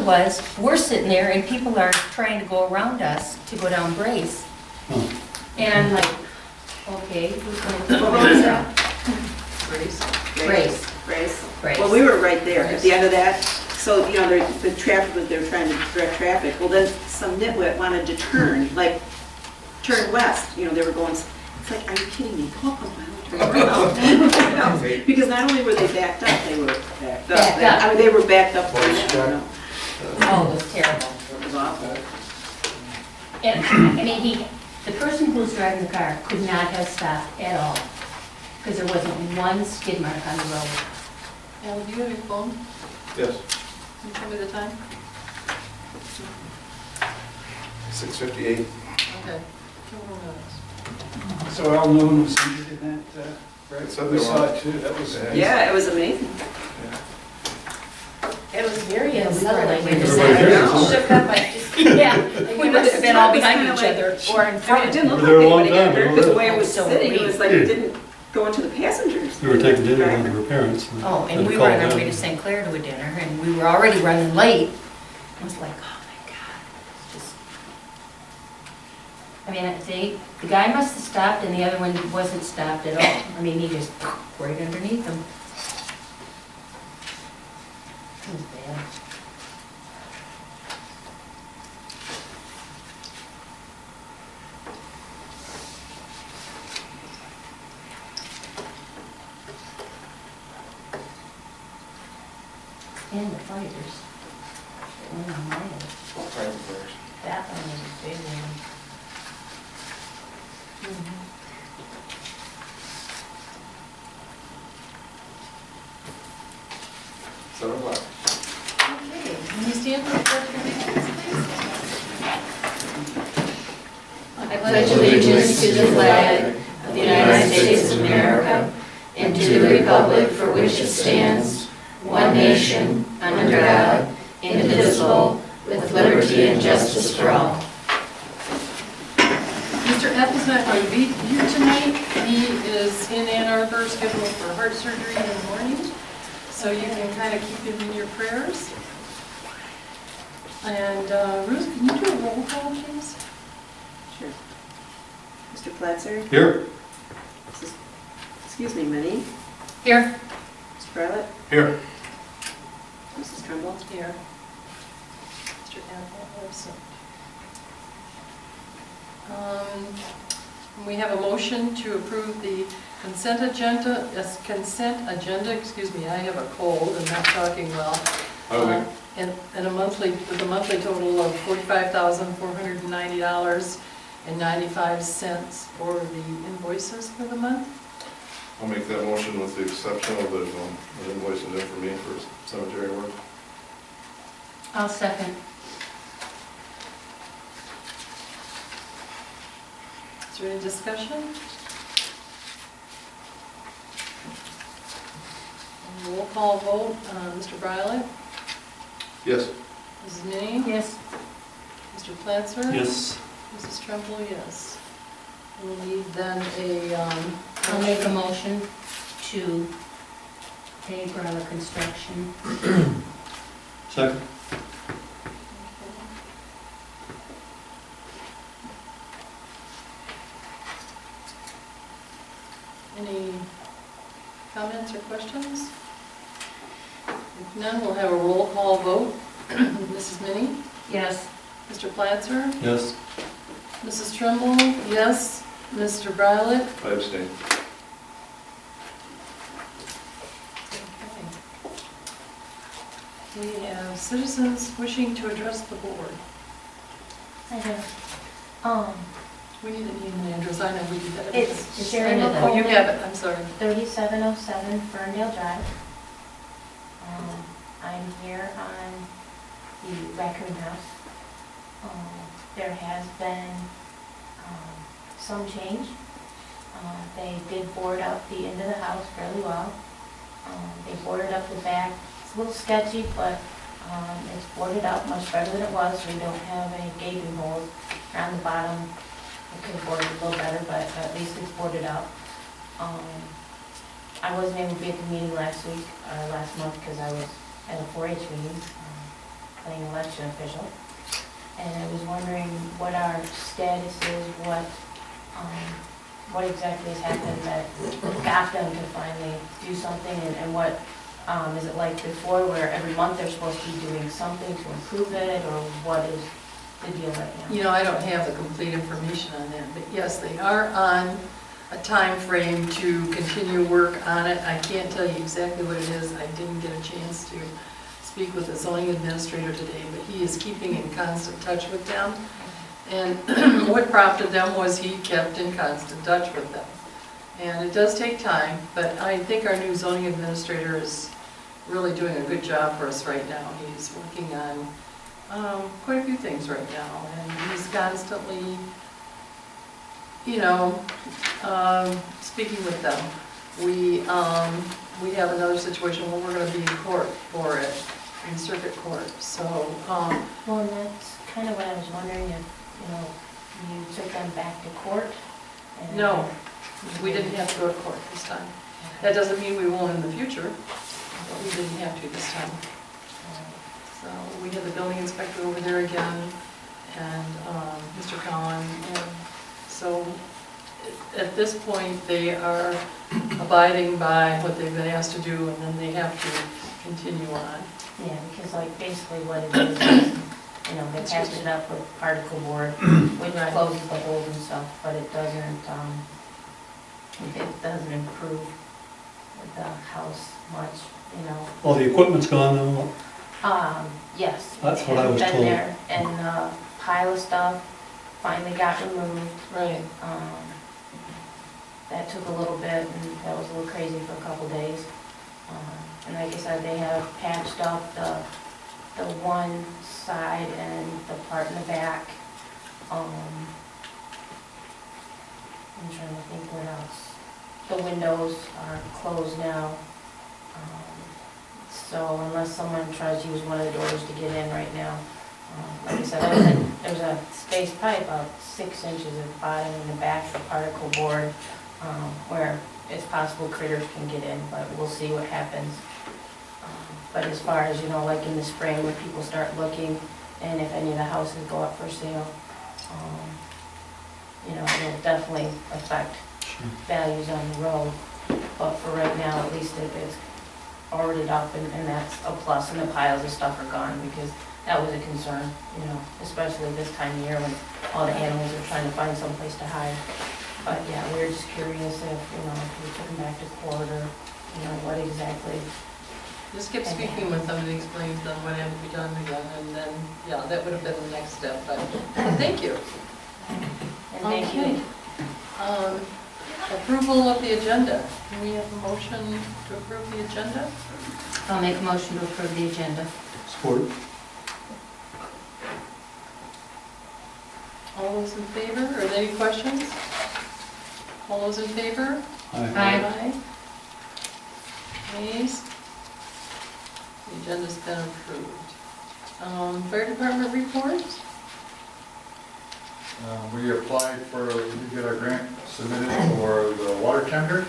was, we're sitting there and people are trying to go around us to go down Brace. And I'm like, okay, who's gonna, what was that? Brace. Well, we were right there at the end of that. So, you know, the traffic was, they were trying to direct traffic. Well, then some nitwit wanted to turn, like, turn west. You know, they were going, it's like, are you kidding me? Go up a mile, turn around. Because not only were they backed up, they were backed up. Backed up. I mean, they were backed up. For that, you know. Oh, it was terrible. It was awful. And, I mean, the person who was driving the car could not have stopped at all, because there wasn't one skid mark on the road. Al, do you have your phone? Yes, Can you tell me the time? 6:58. Okay. 2 more minutes. So Al, no one was injured in that, right? It said We they saw were. it too, that was. Yeah, it was amazing. It was very Yeah, we unsettling. were- We just Everybody here. shook up, like, just, yeah, we must have been all behind each other or in I mean, it front. didn't look We were there a like long anybody got time, hurt, we because the were way it was so sitting, it weak. was like, it didn't go into the passengers. We were taking dinner down to her parents. Oh, had and to we call were on our them. way to St. Clair to a dinner, and we were already running late. I was like, oh my God, it's just, I mean, the guy must have stopped and the other one wasn't stopped at all. I mean, he just right underneath him. It was bad. And the fighters. That one on my head. That one was a big one. Seven o'clock. Okay, can you stand for the pledge of allegiance, please? I pledge allegiance to the flag of the United States of America and to the republic for which it stands, one nation, under God, indivisible, with liberty and justice for all. Mr. Ethel's not going to be here tonight. He is in Ann Arbor, scheduled for heart surgery in the morning. So you can kind of keep him in your prayers. And Ruth, can you do a roll call, please? Sure. Mr. Platzer? Here? Excuse me, Minnie? Here. Mr. Bartlett? Here. Mrs. Trumbull? Here. Mr. Ethel also. We have a motion to approve the consent agenda, excuse me, I have a cold and not talking well. And a monthly, with a monthly total of $45,490.95 for the invoices for the month. I'll make that motion with the exception of the invoice and for me for cemetery work. I'll second. Is there any discussion? Roll call vote, Mr. Briley? Yes. Mrs. Minnie? Yes. Mr. Platzer? Yes. Mrs. Tremble, yes. We'll need then a, I'll make a motion to pay for the construction. Second? Any comments or questions? If none, we'll have a roll call vote. Mrs. Minnie? Yes. Mr. Platzer? Yes. Mrs. Tremble, yes. Mr. Briley? I abstain. Okay. We have citizens wishing to address the board. I have, We need an email address, I know we did that. It's Sherry Oh, you have it, I'm sorry. 3707 Ferndale Drive. I'm here on the Raccoon House. There has been some change. They did board up the end of the house fairly well. They boarded up the back. It's a little sketchy, but it's boarded up much better than it was. We don't have any gaping holes around the bottom. It could have boarded a little better, but at least it's boarded up. I wasn't able to be at the meeting last month because I was at a 4-H meeting. playing election official. And I was wondering what our status is, what exactly has happened that got them to finally do something, and what is it like before, where every month they're supposed to be doing something to improve it, or what is the deal right now? You know, I don't have the complete information on that, but yes, they are on a time frame to continue work on it. I can't tell you exactly what it is. I didn't get a chance to speak with the zoning administrator today, but he is keeping in constant touch with them. And what prompted them was he kept in constant touch with them. And it does take time, but I think our new zoning administrator is really doing a good job for us right now. He's working on quite a few things right now, and he's constantly, speaking with them. We have another situation where we're going to be in court for it, in circuit court, so. Well, and that's kind of what I was wondering, if, you took them back to court? And No, we didn't have to go to court this time. That doesn't mean we won't in the future, but we didn't have to this time. So we had the building inspector over there again, and Mr. Cowan, and so at this point, they are abiding by what they've been asked to do, and then they have to continue on. Yeah, because like basically what it is, they patched it up with particle board, which Right. closes the holes and stuff, but it doesn't improve the house much, Well, the equipment's gone now. Yes. That's what I was Been told. there, and a pile of stuff finally got removed. Right. That took a little bit, and that was a little crazy for a couple days. And like I said, they have patched up the one side and the part in the back. I'm trying to think what else. The windows are closed now. So unless someone tries to use one of the doors to get in right now, like I said, there's a space pipe about 6 inches at the bottom and the back of the particle board, where it's possible critters can get in, but we'll see what happens. But as far as, like in the spring when people start looking, and if any of the houses go up for sale, it'll definitely affect values on the road. But for right now, at least it's boarded up, and that's a plus, and the piles of stuff are gone, because that was a concern, especially this time of year when all the animals are trying to find someplace to hide. But yeah, we were just curious if we took them back to court, or, what exactly. Just kept speaking with them and explained to them what had to be done again, and then, yeah, that would have been the next step, but thank you. And thank you. Okay. Approval of the agenda. Can we have a motion to approve the agenda? I'll make a motion to approve the agenda. Support. All those in favor? Are there any questions? All those in favor? Aye. Nays? The agenda's been approved. Fire department report? We applied we get our grant submitted for the water tender.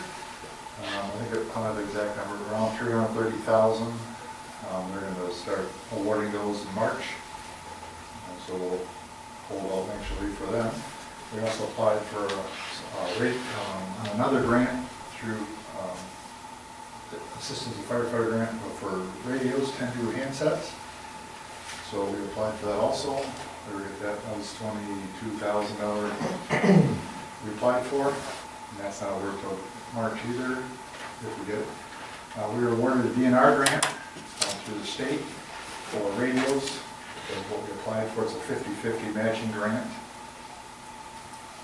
I think I don't have the exact number, around 330,000. They're going to start awarding those in March. So we'll hold out anxiously for them. We also applied for another grant through Assistance of Firefighter grant for radios, 10-2 handsets. So we applied for that also. That was $22,000 we applied for, and that's not worked till March either, if we get it. We were awarded a DNR grant through the state for radios. That's what we applied for. It's a 50-50 matching grant.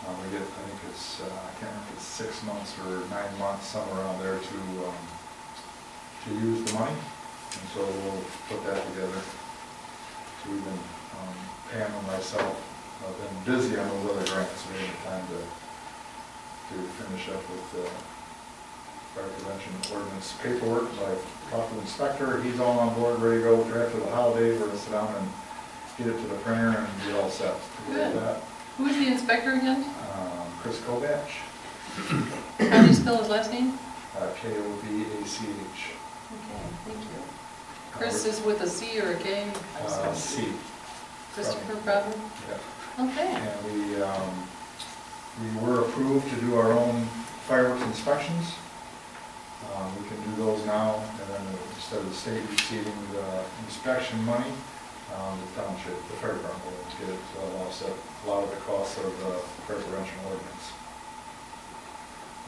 We get, I think it's, I can't remember if it's 6 months or 9 months, somewhere around there to use the money. And so we'll put that together. So we've been, Pam and myself have been busy on those other grants. We didn't have time to finish up with fire prevention ordinance paperwork. So I talked to the inspector. He's all on board, ready to go. After the holiday, we're going to sit down and get it to the printer and be all set to go with that. Who is the inspector again? Chris Kovach, How do you spell his last name? Kovach. Okay, thank you. Chris is with a C or a K? C. Christopher Proper? Yeah. Okay. And we were approved to do our own fireworks inspections. We can do those now, and then instead of the state receiving the inspection money, the township, the fairground will get it offset a lot of the costs of the fire prevention ordinance.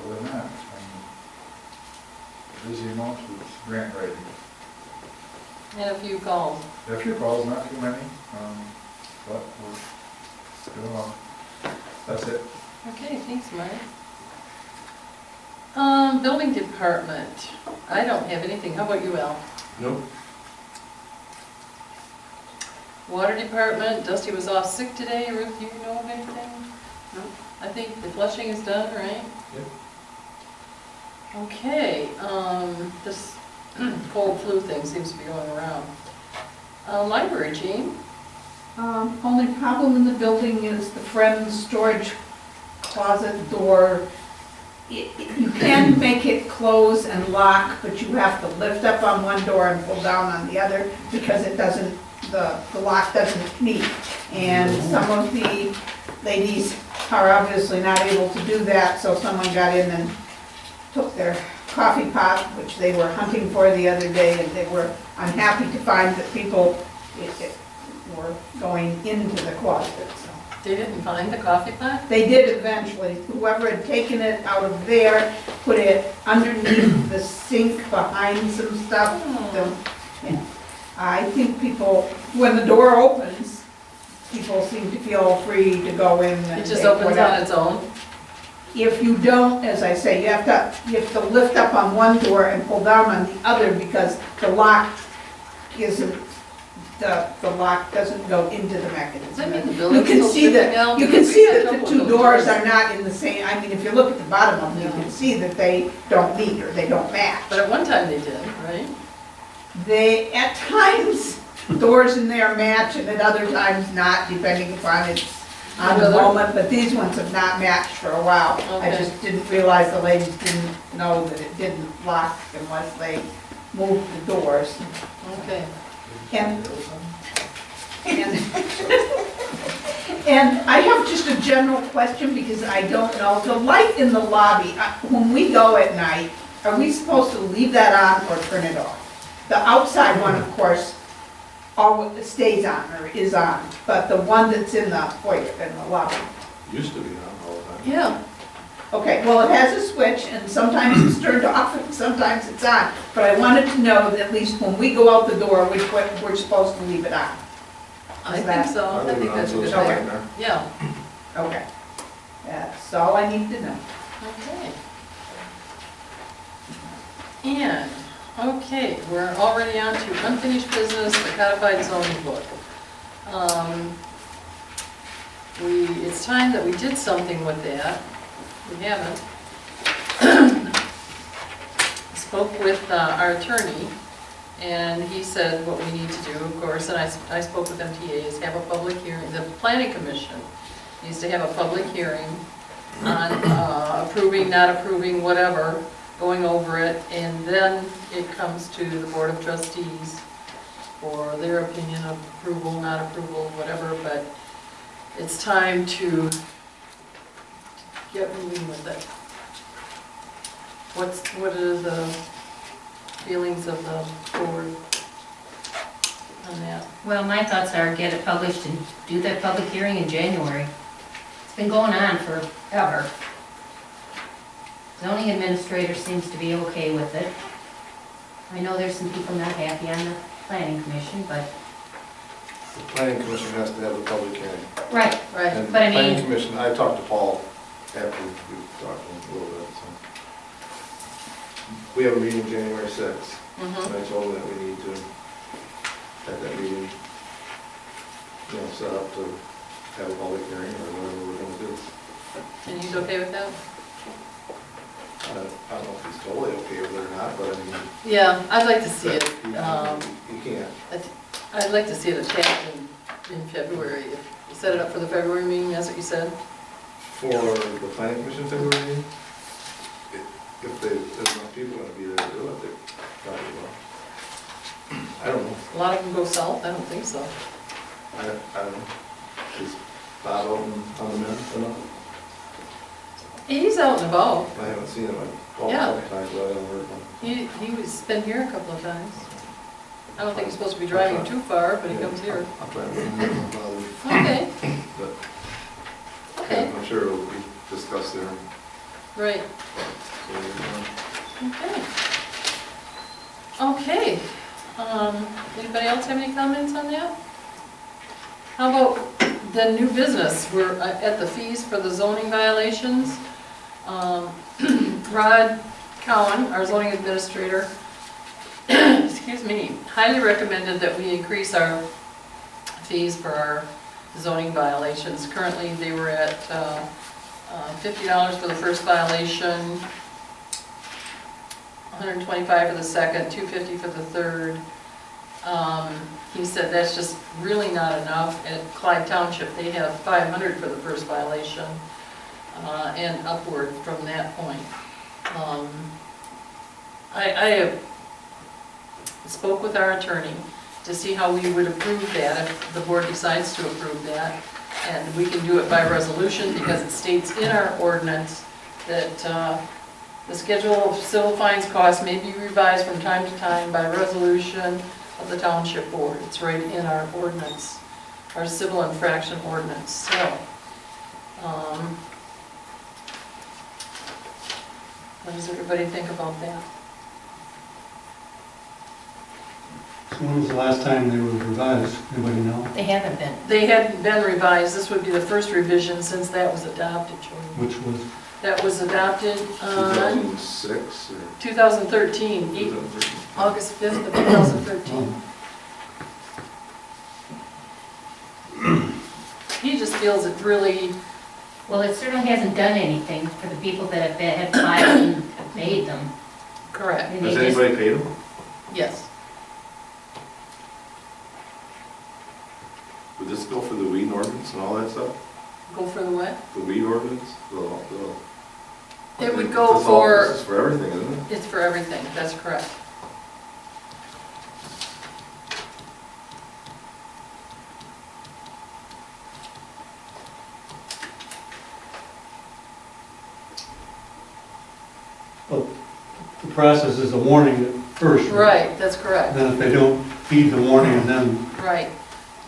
Other than that, I'm busy month with grant writing. And a few calls. There are a few calls, not too many, but we're doing well. That's it. Okay, thanks, Mark. Building department, I don't have anything. How about you, Al? Nope. Water department, Dusty was off sick today. Ruth, do you know of anything? No. I think the flushing is done, right? Yep. Okay, this cold flu thing seems to be going around. Library, Jean? Only problem in the building is the Friends storage closet door. You can make it close and lock, but you have to lift up on one door and pull down on the other because it doesn't, the lock doesn't meet. And some of the ladies are obviously not able to do that, so someone got in and took their coffee pot, which they were hunting for the other day, and they were unhappy to find that people were going into the closet, so. They didn't find the coffee pot? They did eventually. Whoever had taken it out of there, put it underneath the sink behind some stuff. So, yeah. I think people, when the door opens, people seem to feel free to go in and It just take opens whatever. on its own? If you don't, as I say, you have to lift up on one door and pull down on the other because the lock isn't, the lock doesn't go into the Does mechanism. that mean the You building's can still see shipping that, out? you can Because see we've had that the trouble two with those doors are not in the same, I mean, if you look at the bottom of them, you Yeah. can see that they don't meet or they don't match. But at one time they did, right? They, at times, doors in there match and at other times not, depending upon it's on the Weather. moment, but these ones have not matched for a while. I Okay. just didn't realize the ladies didn't know that it didn't lock unless they moved the doors. Okay. And And I have just a general question because I don't know, the light in the lobby, when we go at night, are we supposed to leave that on or turn it off? The outside one, of course, always stays on or is on, but the one that's in the foyer, in the lobby. Used to be on all the time. Yeah, Okay, well, it has a switch and sometimes it's turned off and sometimes it's on. But I wanted to know that at least when we go out the door, which way we're supposed to leave it on. I think so. I I leave think it on that's a so good it's Okay. right idea. there. Yeah, Okay. That's all I need to know. okay. And, okay, we're already on to unfinished business, the codified zoning book. It's time that we did something with that. We haven't. Spoke with our attorney, and he said what we need to do, of course, and I spoke with MTA, is have a public hearing. The planning commission needs to have a public hearing on approving, not approving, whatever, going over it, and then it comes to the board of trustees for their opinion of approval, not approval, whatever, but it's time to get moving with it. What are the feelings of the board on that? Well, my thoughts are get it published and do that public hearing in January. It's been going on forever. Zoning administrator seems to be okay with it. I know there's some people not happy on the planning commission, but, The planning commission has to have a public hearing. right, Right, And the But I planning mean- commission, I talked to Paul after we talked to him a little bit, so. We have a meeting January 6th, and mhm, I told him that we need to have that meeting, set up to have a public hearing or whatever we're gonna do. and he's okay with that? I don't know if he's totally okay with it or not, but I mean. Yeah, I'd like to see it, You can't. I'd like to see it attached in February. If you set it up for the February meeting, that's what you said? For the planning commission February meeting, if there's enough people gonna be there to do it, they probably will. I don't know. A lot of them go south, I don't think so. I don't know. Is Bob out on the men enough? He's out and about. I haven't seen him. I called Yeah. a couple times, but I haven't heard from him. He was been here a couple of times. I don't think he's supposed to be driving too far, but he comes here. I'll try to remember my father, Okay, but okay, I'm sure it'll be discussed there. right, So, okay. Okay, anybody else have any comments on that? How about the new business? We're at the fees for the zoning violations. Rod Cowan, our zoning administrator, excuse me, highly recommended that we increase our fees for our zoning violations. Currently, they were at $50 for the first violation, $125 for the second, $250 for the third. He said that's just really not enough. At Clyde Township, they have $500 for the first violation, and upward from that point. I spoke with our attorney to see how we would approve that if the board decides to approve that. And we can do it by resolution because it states in our ordinance that the schedule of civil fines costs may be revised from time to time by resolution of the township board. It's right in our ordinance, our civil infraction ordinance. So, what does everybody think about that? So when was the last time they were revised? Anybody know? They haven't been. They hadn't been revised. This would be the first revision since that was adopted, Jordan. Which was, That was adopted on 2006 or 2013, 2013? August 5th of 2013. He just feels it really, Well, it certainly hasn't done anything for the people that have filed and have paid them. correct, And they Has just- anybody paid him? yes. Would this go for the weed ordinance and all that stuff? Go for the what? The weed ordinance? It would go This is all- for, This is for everything, isn't it? it's for everything, that's correct. well, the process is a warning at first. Right, that's correct, Then if they don't heed the warning and then, right.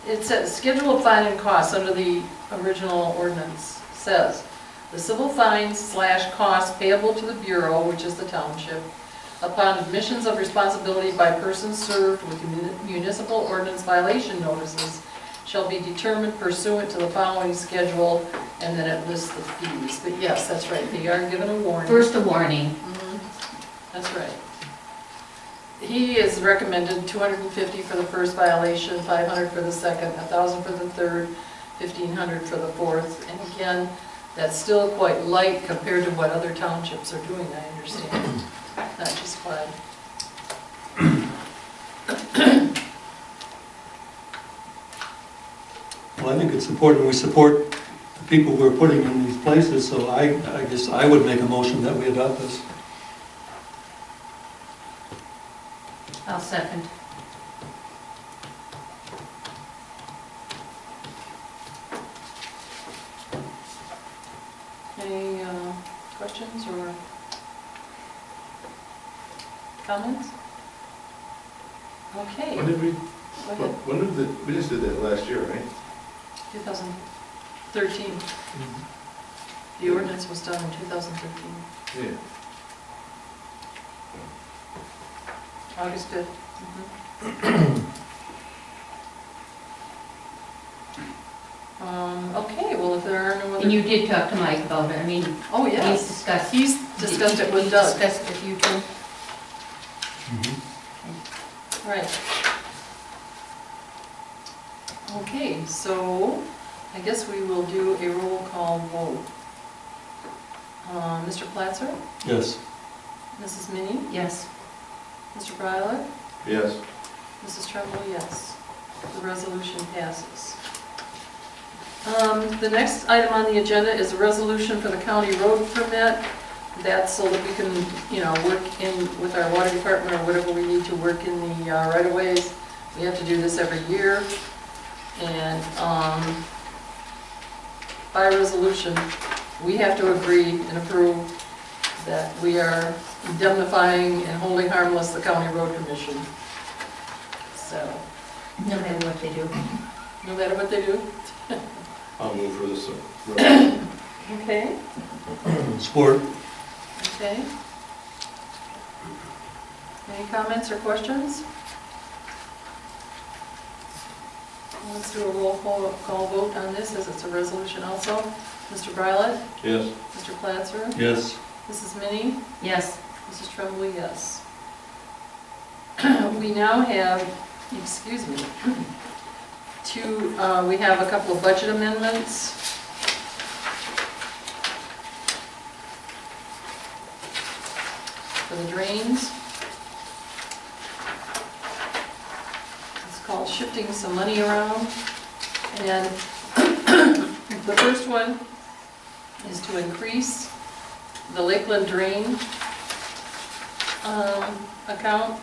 It says, schedule of fine and costs under the original ordinance says, the civil fines / costs payable to the Bureau, which is the township, upon admissions of responsibility by persons served with municipal ordinance violation notices shall be determined pursuant to the following schedule, and then it lists the fees. But yes, that's right, they are given a warning. First a warning. Mhm, that's right. He is recommended $250 for the first violation, $500 for the second, $1,000 for the third, $1,500 for the fourth. And again, that's still quite light compared to what other townships are doing, I understand, not just Clyde. well, I think it's important, we support the people we're putting in these places, so I guess I would make a motion that we adopt this. I'll second. Any questions or comments? Okay, When did we, go ahead. when did the, we just did that last year, right? 2013. The ordinance was done in 2013, Yeah. August 5th. Mhm. Okay, well, if there are no other... And you did talk to Mike about it, I mean, Oh, he's yes. discussed. He's discussed it with Doug. Discussed it with you too? Right. Okay, so I guess we will do a roll call vote. Mr. Platzer, Yes. Mrs. Minnie, Yes. Mr. Breiler, Yes. Mrs. Tremble, yes. The resolution passes. The next item on the agenda is a resolution for the county road permit. That's so that we can, work in with our water department or whatever we need to work in the right-of-ways. We have to do this every year. And by resolution, we have to agree and approve that we are indemnifying and holding harmless the county road commission. So, No matter what they do. no matter what they do. I'll move for this resolution. Okay, Support. okay. Any comments or questions? Let's do a roll call vote on this, as it's a resolution also. Mr. Brylant? Yes. Mr. Platzer? Yes. Mrs. Minnie? Yes. Mrs. Tremblay, yes. We now have, excuse me, we have a couple of budget amendments. For the drains. It's called shifting some money around. And the first one is to increase the Lakeland drain account.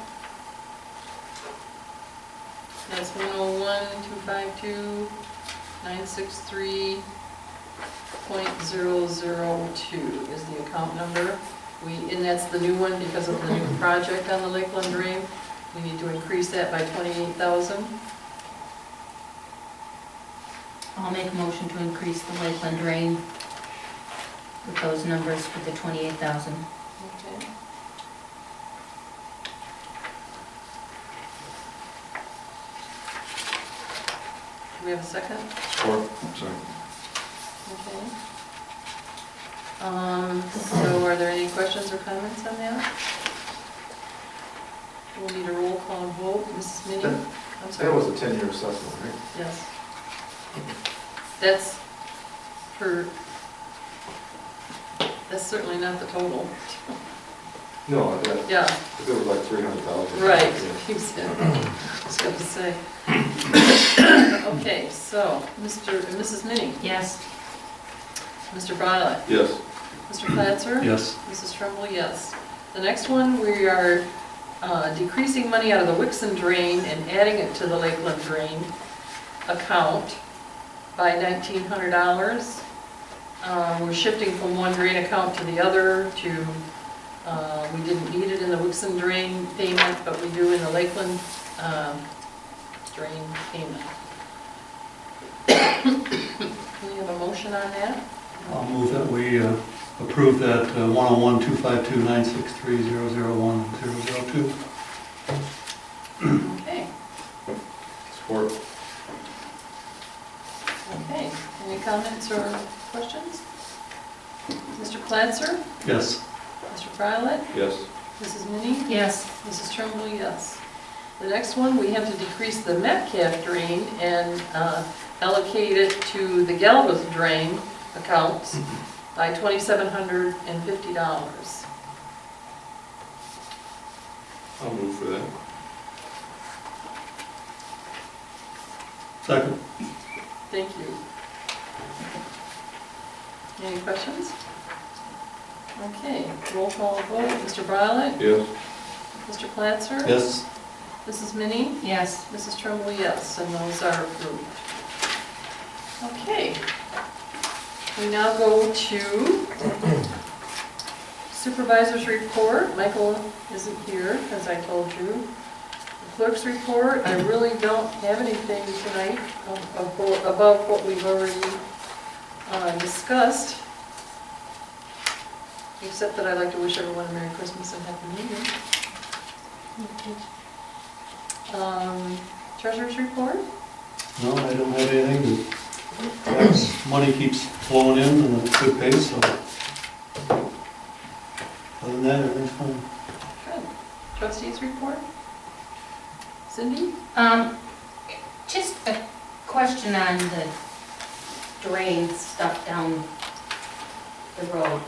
That's 101-252-963.002 is the account number. And that's the new one because of the new project on the Lakeland drain. We need to increase that by $28,000. I'll make a motion to increase the Lakeland drain with those numbers for the 28,000. Okay. Do we have a second? Support. Sorry. Okay. So are there any questions or comments on that? We'll need a roll call vote. Mrs. Minnie? I'm That sorry. was a 10-year assessment, right? Yes. That's certainly not the total. No, that, Yeah, it was like 300,000. right, Yeah. you said, I was going to say. Okay, so, Mr. and Mrs. Minnie, Yes. Mr. Brylant, Yes. Mr. Platzer? Yes. Mrs. Tremblay, yes. The next one, we are decreasing money out of the Wixon drain and adding it to the Lakeland drain account by $1,900. We're shifting from one drain account to the other to, we didn't need it in the Wixon drain payment, but we do in the Lakeland drain payment. Can we have a motion on that? I'll move that we approve that 101-252-963-001-002. Okay, Support. okay. Any comments or questions? Mr. Platzer? Yes. Mr. Brylant? Yes. Mrs. Minnie? Yes. Mrs. Tremblay, yes. The next one, we have to decrease the Metcalf drain and allocate it to the Galvez drain accounts by $2,750. I'll move for that. Second. Thank you. Any questions? Okay, roll call vote. Mr. Brylant? Yes. Mr. Platzer? Yes. Mrs. Minnie? Yes. Mrs. Tremblay, yes, and those are approved. Okay. We now go to supervisor's report. Michael isn't here, as I told you. The clerk's report, I really don't have anything tonight above what we've already discussed, except that I'd like to wish everyone a Merry Christmas and Happy New Year. Treasurer's report? No, I don't have anything. Tax money keeps flowing in and it's good pace, so. Other than that, everything's fine. Good. Trustees report? Cindy? Just a question on the drain stuff down the road.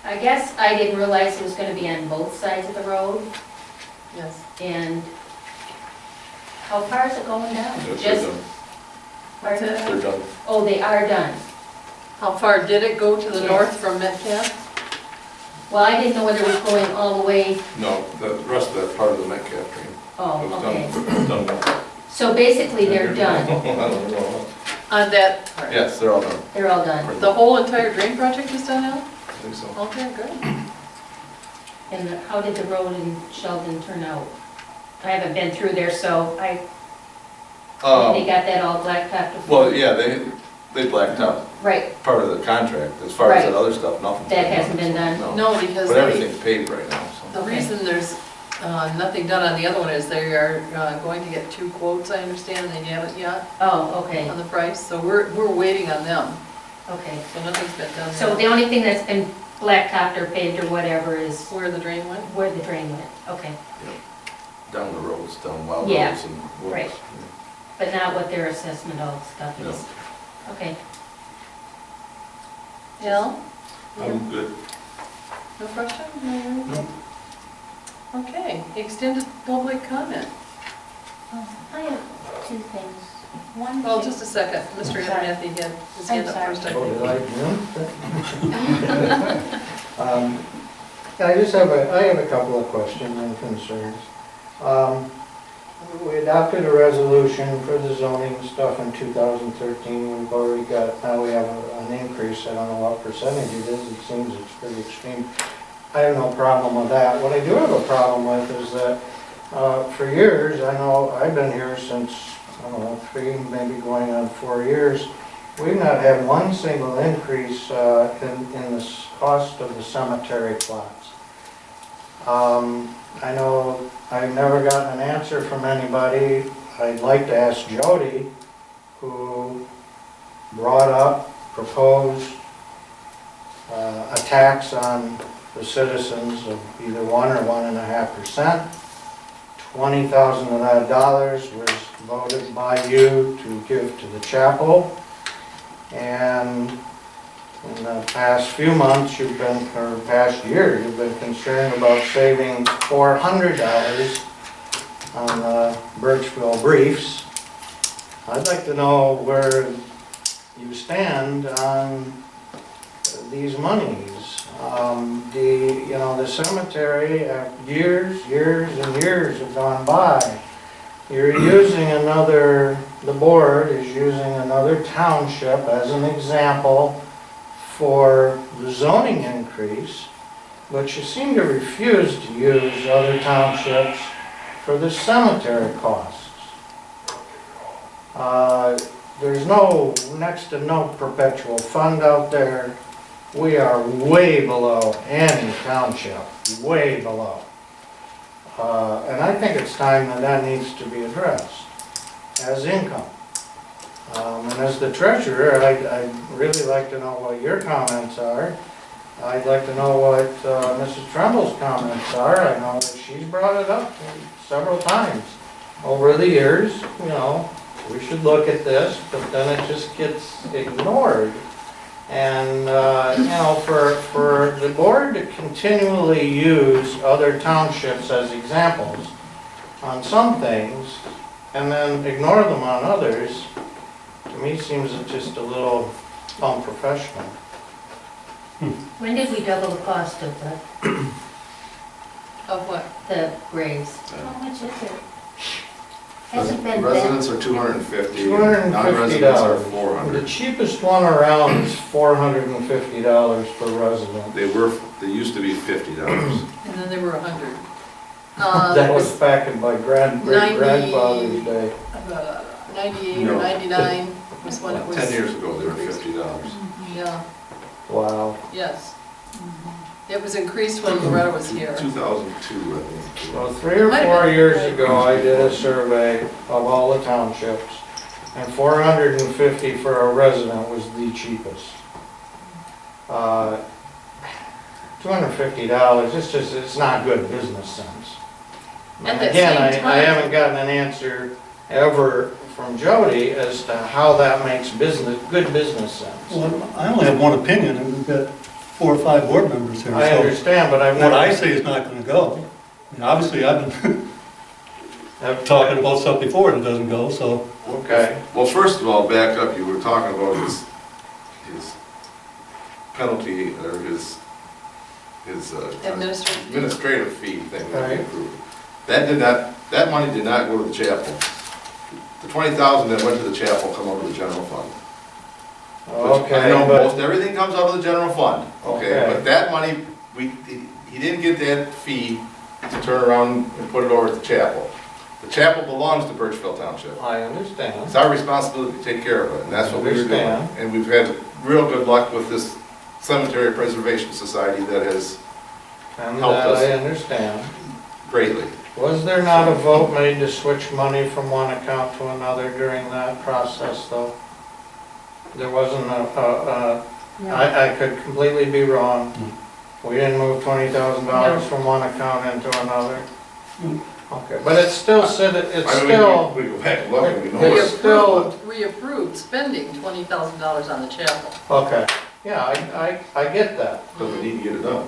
I guess I didn't realize it was gonna be on both sides of the road, Yes. and how far is it going down? Yes, they're Just, done. What's it? They're done. oh, they are done. How far did it go to the Yes. north from Metcalf? Well, I didn't know whether it was going all the way, No, the rest of that part of the Metcalf drain oh, was okay. done So basically, they're I done. don't know. On that part? Yes, they're all done. They're all done. The whole entire drain project is done now? I think so. Okay, good. And how did the road in Sheldon turn out? I haven't been through there, so they got that all blacktopped? Well, yeah, they blacked out Right, part of the contract. As far as that Right. other stuff, nothing. that hasn't been done? No, because But they, everything's paved right now, so. the reason there's nothing done on the other one is they are going to get 2 quotes, I understand, and they haven't yet Oh, okay, on the price, so we're waiting on them, okay. so nothing's been done So yet. the only thing that's been blacktopped or paved or whatever is Where the drain went? where the drain went, okay. Down the roads, down wild Yeah, roads and woods. right. But not what their assessment of stuff No. is. Okay. Yeah? I'm good. No question? No. Okay, extended public comment. I have 2 things. One, Well, just a second, Mr. Sorry. Abernathy had his I'm hand up sorry. first, I Oh, think. did I? I just have a couple of questions and concerns. We adopted a resolution for the zoning stuff in 2013. We've already got, now we have an increase. I don't know what percentage it is. It seems it's pretty extreme. I have no problem with that. What I do have a problem with is that for years, I know I've been here since, I don't know, 3, maybe going on 4 years. We've not had one single increase in the cost of the cemetery plots. I know I've never gotten an answer from anybody. I'd like to ask Jody, who brought up, proposed a tax on the citizens of either 1 or 1.5%. $20,000 of that dollars was voted by you to give to the chapel. And in the past few months, or past year, you've been concerned about saving $400 on the Burtchville briefs. I'd like to know where you stand on these monies. The cemetery, years and years have gone by. You're using the board is using another township as an example for the zoning increase, but you seem to refuse to use other townships for the cemetery costs. There's next to no perpetual fund out there. We are way below any township, way below. And I think it's time that needs to be addressed as income. And as the treasurer, I'd really like to know what your comments are. I'd like to know what Mrs. Tremble's comments are. I know that she's brought it up several times over the years. We should look at this, but then it just gets ignored. And, for the board to continually use other townships as examples on some things and then ignore them on others, to me seems just a little unprofessional. When did we double the cost of Of what? the graves? how much is it? Hasn't been Residents are $250, $250. non-residents are The $400. cheapest one around is $450 per resident. They used to be $50. And then they were 100. That was back in my great-grandfather's day. 98 No. or 99 was when it was. 10 years ago, they were $50. Yeah, Wow. yes. It was increased when Loretta was here. 2002, I think. Well, 3 or 4 years ago, I did a survey of all the townships, and $450 for a resident was the cheapest. $250, it's not good business sense. At that Again, same I time- haven't gotten an answer ever from Jody as to how that makes good business sense. Well, I only have one opinion, and we've got 4 or 5 board members here. I so understand, but I've What never... I say is not gonna go. I mean, obviously, I've been talking about stuff before and it doesn't go, so. Okay. Well, first of all, back up, you were talking about his penalty, or his Administrative. fee thing that we Right. approved. That money did not go to the chapel. the 20,000 that went to the chapel come out of the general fund. Which Okay, I know but, most everything comes out of the general fund, okay? Okay. But that money, he didn't get that fee to turn around and put it over at the chapel. The chapel belongs to Burtchville Township. I understand. It's our responsibility to take care of it, and that's what we were doing. Understand. And we've had real good luck with this Cemetery Preservation Society that has And Helped that us. I understand. greatly. Was there not a vote made to switch money from one account to another during that process, though? There wasn't I could completely be wrong. We didn't move $20,000 No. from one account into another? Okay, but it's still, it's I mean, still, we go back and look and we know We It's it's, still- approved spending $20,000 on the chapel, okay, yeah, I get that. because we need to get it done.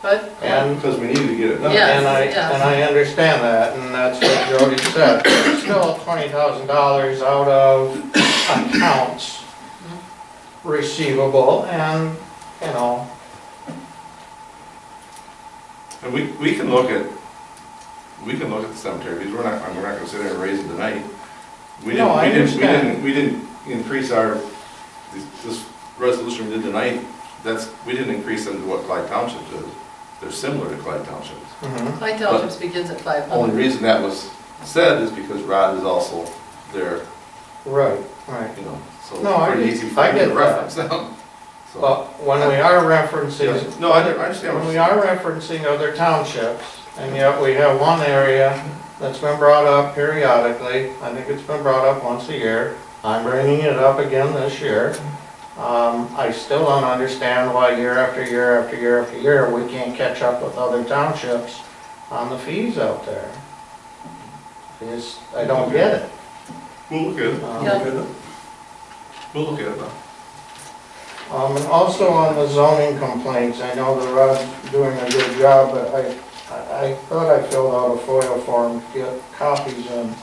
but, And Because we needed to get it done. Yeah. And Yes, yes. I understand that, and that's what Jody said. It's still $20,000 out of accounts receivable, and, you know, And we can look at the cemetery, because we're not gonna sit there and raise it tonight. No, I understand. We didn't increase this resolution we did tonight, we didn't increase them to what Clyde Township did. They're similar to Clyde Township. Clyde Township begins at 500. Only reason that was said is because Rod is also there, right. you know, so No, it's pretty easy for I me get to that. reference them. So, But when we are referencing, no, I understand when what we you're are saying. referencing other townships, and yet we have one area that's been brought up periodically, I think it's been brought up once a year, I'm bringing it up again this year. I still don't understand why year after year after year after year, we can't catch up with other townships on the fees out there. I don't get it. We'll look at it. Yeah. We'll look at it, though. And also on the zoning complaints, I know that Rod's doing a good job, but I thought I filled out a FOIL form to get copies on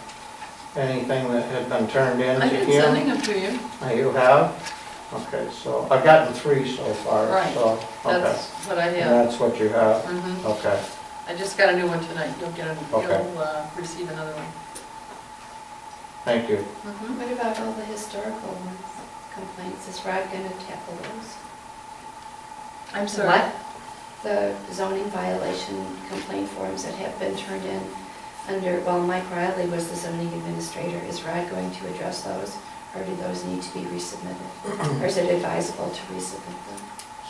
anything that had been turned in to I've him. been sending them to you, You have? Okay, so I've gotten 3 so far, Right. so, okay. that's what I And have. that's what you have? Mhm. Okay, I just got a new one tonight, you'll Okay. receive another one. thank you. Mhm. What about all the historical ones, complaints? Is Rod gonna tackle those? I'm sorry. What? The zoning violation complaint forms that have been turned in under, well, Mike Riley was the zoning administrator. Is Rod going to address those, or do those need to be resubmitted? Or is it advisable to resubmit them?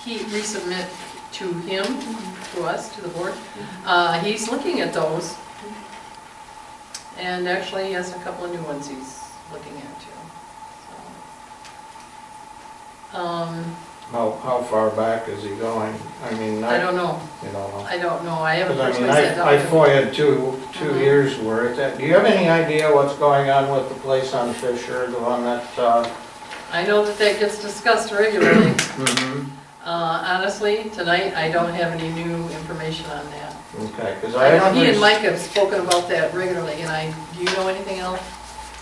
He resubmit to him, to us, to the board. He's looking at those. And actually, he has a couple of new ones he's looking at too. So, How far back is he going? I mean, I don't know, you don't know. I don't know, I haven't Because I mean, personally sat down I with him. FOIA'd two Mhm. years' worth. Do you have any idea what's going on with the place on Fisher, the one that, I know that gets discussed regularly. mhm. Honestly, tonight, I don't have any new information on that. Okay, because I haven't. He and Mike have spoken about that regularly, and do you know anything else?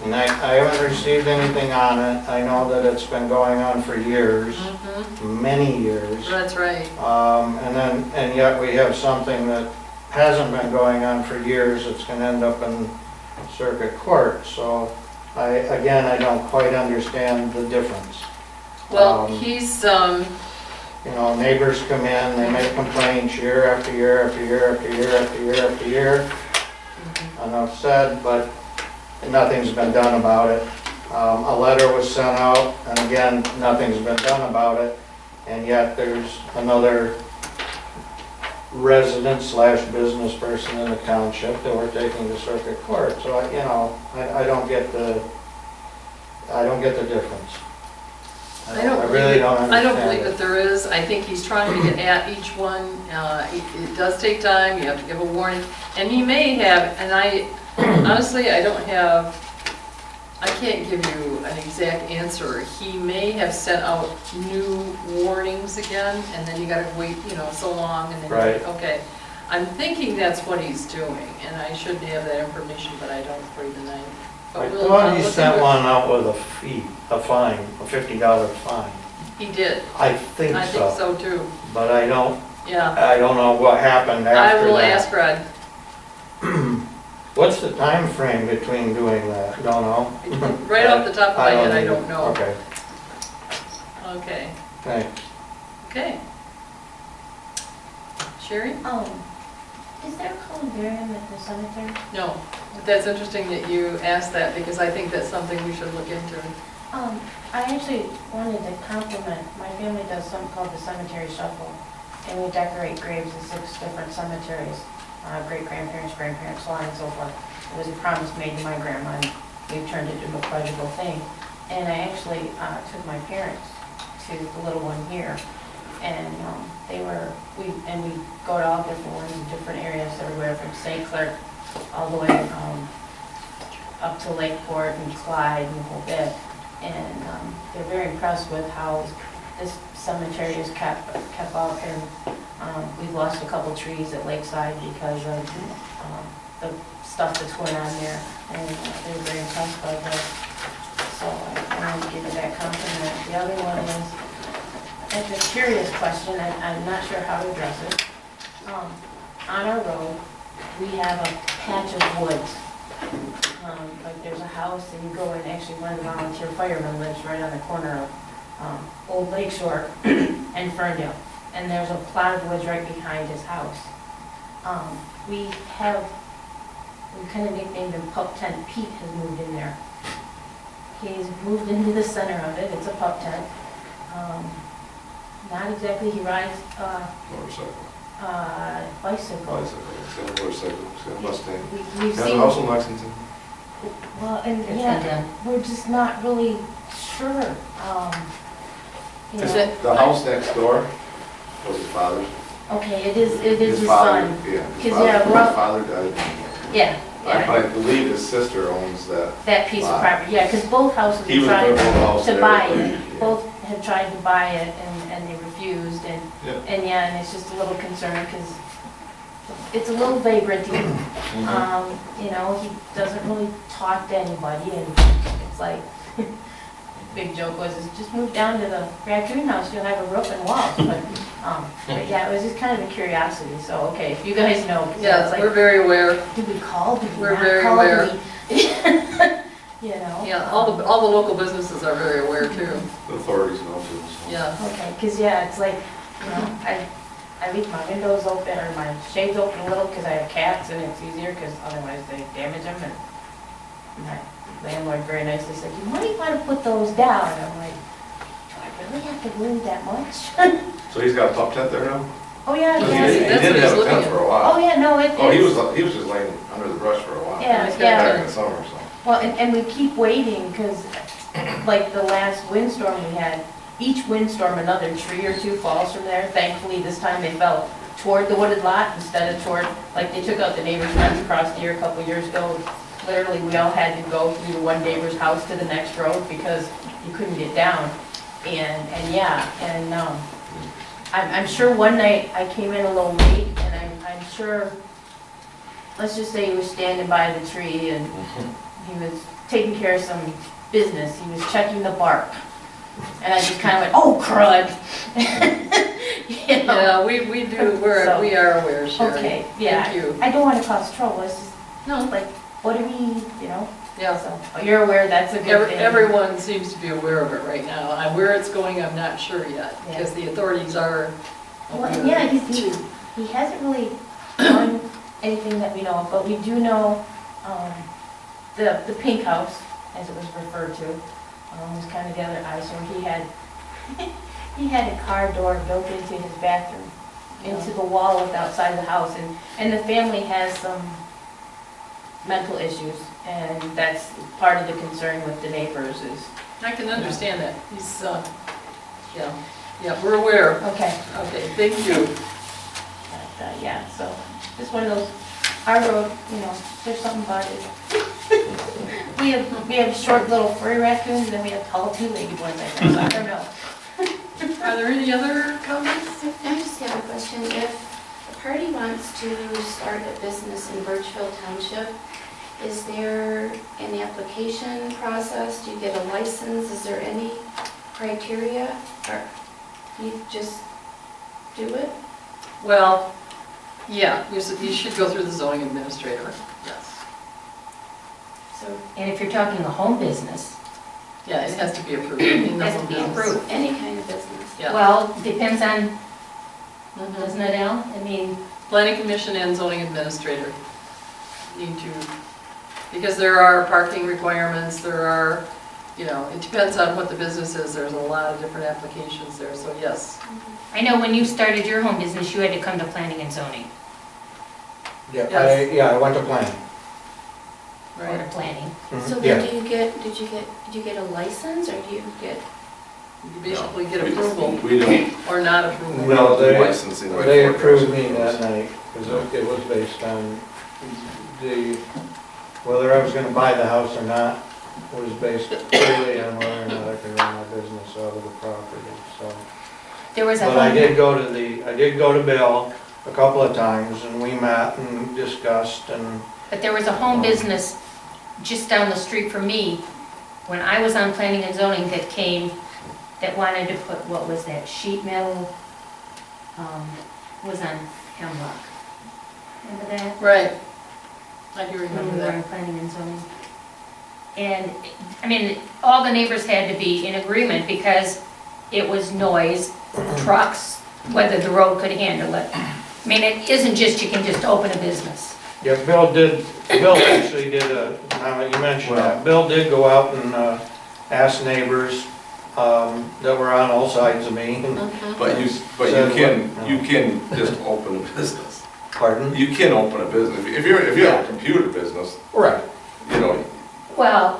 And I haven't received anything on it. I know that it's been going on for years, Mm-hmm, many years. that's right. And yet we have something that hasn't been going on for years. It's gonna end up in circuit court. So again, I don't quite understand the difference. Well, Um, he's, You know, neighbors come in, they make complaints year after year after year after year after year after year. Enough said, but nothing's been done about it. A letter was sent out, and again, nothing's been done about it. And yet there's another resident slash business person in the township that we're taking to circuit court. So, I don't get the difference. I don't I really don't understand. I don't believe that there is. I think he's trying to get at each one. It does take time, you have to give a warning. And he may have, and honestly, I can't give you an exact answer. He may have sent out new warnings again, and then you gotta wait, so long, and then, Right. okay. I'm thinking that's what he's doing, and I should have that information, but I don't for tonight. But I we'll- thought he look sent into it. one out with a fine, a $50 fine. He did. I think I think so, so too, but I don't yeah. know what happened I after will that. ask Rod. What's the time frame between doing that? Don't know? Right off the top of my head, I either. don't know. Okay, Okay, thanks. okay. Sherry? Is there a columbarium at the cemetery? No, but that's interesting that you asked that, because I think that's something we should look into. I actually wanted to compliment, my family does something called the Cemetery Shuffle, and we decorate graves in 6 different cemeteries, great-grandparents, grandparents, so on and so forth. It was a promise made to my grandma, and we've turned it into a pleasurable thing. And I actually took my parents to the little one here, and we go to all different ones in different areas, everywhere from St. Clair all the way up to Lakeport and Clyde and the whole bit. And they're very impressed with how this cemetery is kept up, and we've lost a couple trees at Lakeside because of the stuff that's going on there, and they're very impressed by that. So I wanted to give you that compliment. The other one is, it's a curious question, I'm not sure how to address it. On our road, we have a patch of woods. Like there's a house, and you go in, actually one of the volunteer firemen lives right on the corner of Old Lakeshore and Ferndale. And there's a plot of woods right behind his house. We kind of nicknamed him Pup Tent Pete, has moved in there. He's moved into the center of it, it's a pup tent. Not exactly, he rides Motorcycle. bicycle. Bicycle, it's got a motorcycle, it's got a Mustang. We've Got a seen, house in Lexington. well, and yeah, we're just not really sure. You Is know, it- The house next door was his father's. okay, it is his father- son. Yeah. 'Cause, his yeah, father- we're- His father died. Yeah, I yeah, believe his sister owns that. that piece of lot. property, yeah, because both houses He have was tried in the house to there, buy but- it. yeah. Both have tried to buy it, and they refused, Yeah. and it's just a little concern, because it's a little vagranty. You know, he doesn't really talk to anybody, and it's like, big joke was, just move down to the raccoon house, you'll have a roof and walls, but yeah, it was just kind of a curiosity, so, okay, if you guys know, 'cause I was Yeah, like, we're very aware. do we call, do we We're not very call, aware. do we, you know? Yeah, all the local businesses are very aware too. The authorities know too. so. Yeah. Okay, because, yeah, it's like, you know, I leave my windows open, or my shades open a little, because I have cats, and it's easier, because otherwise they damage them, and my landlord very nicely said, you might want to put those down, and I'm like, do I really have to worry that much? So he's got a pup tent there now? Oh, yeah, He yeah. That's didn't what he's have a looking tent at. for a while. Oh, yeah, no, Oh, he it's, was just laying under the brush for a while. yeah, He's got yeah. Back in the summer, so. Well, and we keep waiting, because, like, the last windstorm we had, each windstorm, another tree or two falls from there. Thankfully, this time they fell toward the wooded lot instead of toward, like, they took out the neighbor's fence across the year a couple years ago. Literally, we all had to go through the one neighbor's house to the next road because you couldn't get down. And yeah, and I'm sure one night I came in a little late, and I'm sure, let's just say he was standing by the tree, and he was taking care of some business, he was checking the bark. And I just kind of went, oh crud. You know? Yeah, we do, So- we are aware, Sherry. Okay, yeah. Thank you. I don't want to cause trouble, it's just, No, like, what do we, you know? yeah. So, you're aware that's a good thing. Everyone seems to be aware of it right now. Where it's going, I'm not sure yet, because the authorities are Well, aware. and yeah, he hasn't really done anything that we know of, but we do know, the pink house, as it was referred to, was kind of the other eyesore. He had a car door built into his bathroom, into the wall with outside the house, and the family has some mental issues, and that's part of the concern with the neighbors is, I can understand that. He's, yeah, we're aware. okay. Okay, thank you. But, yeah, so, just one of those, our road, you know, there's something about it. We have short little furry raccoons, and then we have tall two-legged ones, I think, so I don't know. Are there any other comments? I just have a question. If a party wants to start a business in Burtchville Township, is there an application process? Do you get a license? Is there any criteria? Or you just do it? Well, yeah, you should go through the zoning administrator, yes. So And if you're talking a home business, Yeah, it has to be approved. I mean, it has to be that's- approved. any kind of business. Yeah. Well, depends on, Mhm. doesn't it, Al? I mean, Planning commission and zoning administrator need to, because there are parking requirements, there are, it depends on what the business is, there's a lot of different applications there, so yes. I know when you started your home business, you had to come to planning and zoning, I went to planning. or to planning. So Yeah. then did you get a license or do you get? You basically get We- approval We don't, or not approval. we No, don't do they- licensing. right They for approved it. me that night, because it was based on whether I was gonna buy the house or not, was based purely on whether or not I could run my business out of the property, so. There was a But I home, did go to Bill a couple of times, and we met and discussed, and, but there was a home business just down the street from me, when I was on planning and zoning, that came, that wanted to put, what was that, sheet metal, was on Hemlock. Remember that? Right. I do When remember we were that. in planning and zoning. And, I mean, all the neighbors had to be in agreement because it was noise, trucks, whether the road could handle it. I mean, it isn't just, you can just open a business. yeah, Bill actually did now that you mentioned that, Bill did go out and, ask neighbors, that were on all sides of me, and, Mhm. But you can just open a business. pardon? You can open a business. If you have a computer business, Right. Well,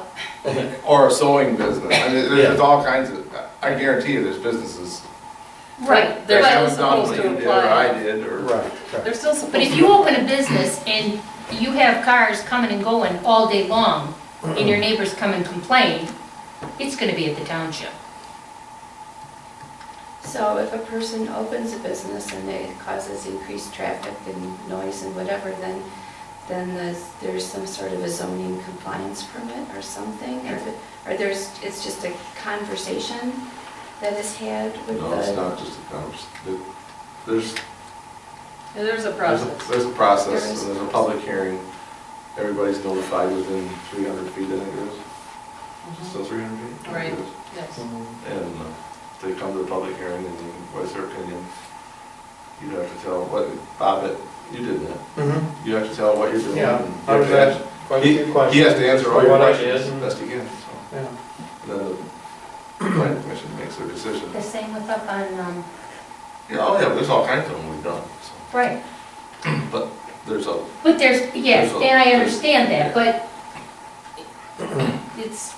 or a sewing business, I mean, Yeah. there's all kinds of, I guarantee you there's businesses right, They're that still haven't done supposed what to you did or I apply. did, or. Right. They're still supposed to. but if you open a business and you have cars coming and going all day long, and your neighbors come and complain, it's gonna be at the township. So if a person opens a business and it causes increased traffic and noise and whatever, then there's some sort of a zoning compliance permit or something? Or it's just a conversation that is had with No, it's the, not just a conversation. There's, Yeah, there's a there's process. a, there's a process, There is. and there's a public hearing. Everybody's notified within 300 feet, I think it is. Mhm. Still 300 feet? I think Right. it is. Yes. And they come to the public hearing and they voice their opinion. You have to tell Bob, you did that. Mm-hmm. You have to tell what you're doing. Yeah, and I was you have to asked quite a He few questions. he has to answer all for your what I questions did, as and- best he can, so. Yeah. And then the planning commission makes their decision. The same with up on, Yeah, oh yeah, there's all kinds of them we've done, so. right, But there's a, but there's, yes, There's a- and I understand that, but it's,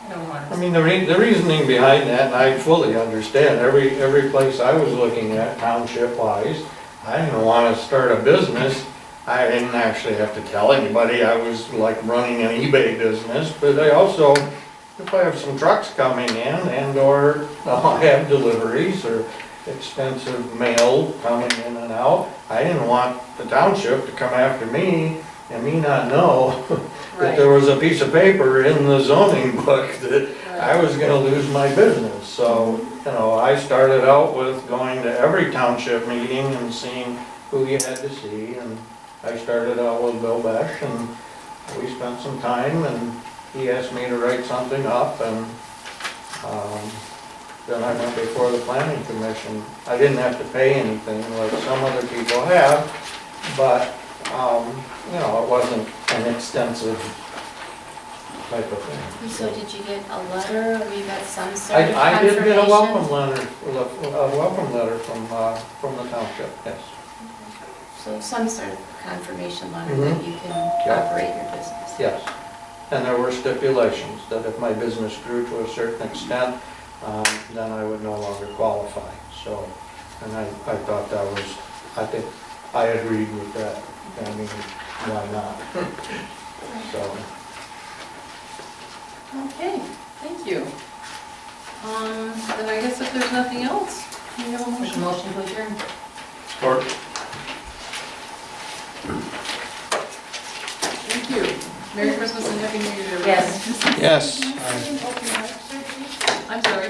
I don't want I to. mean, the reasoning behind that, and I fully understand, every place I was looking at township-wise, I didn't want to start a business. I didn't actually have to tell anybody I was like running an eBay business, but I also, if I have some trucks coming in and/or I have deliveries or expensive mail coming in and out, I didn't want the township to come after me and me not know that there was a piece of paper in the zoning book that I was gonna lose my business. So, I started out with going to every township meeting and seeing who you had to see. And I started out with Bill Besh, and we spent some time, and he asked me to write something up, and then I went before the planning commission. I didn't have to pay anything like some other people have, but, it wasn't an extensive type of thing. so did you get a letter or you got some sort of confirmation? I did get a welcome letter from the township, yes. So some sort of confirmation letter Mhm. that you can Yeah. operate your business? Yes. And there were stipulations that if my business grew to a certain extent, then I would no longer qualify. So, and I thought that was, I think, I agreed with that. I mean, why not? So, Okay, thank you. Then I guess if there's nothing else, we have a Make a motion. motion to adjourn. or, Thank you. Merry Christmas and Happy New Year, everyone. Yes. yes. I'm sorry.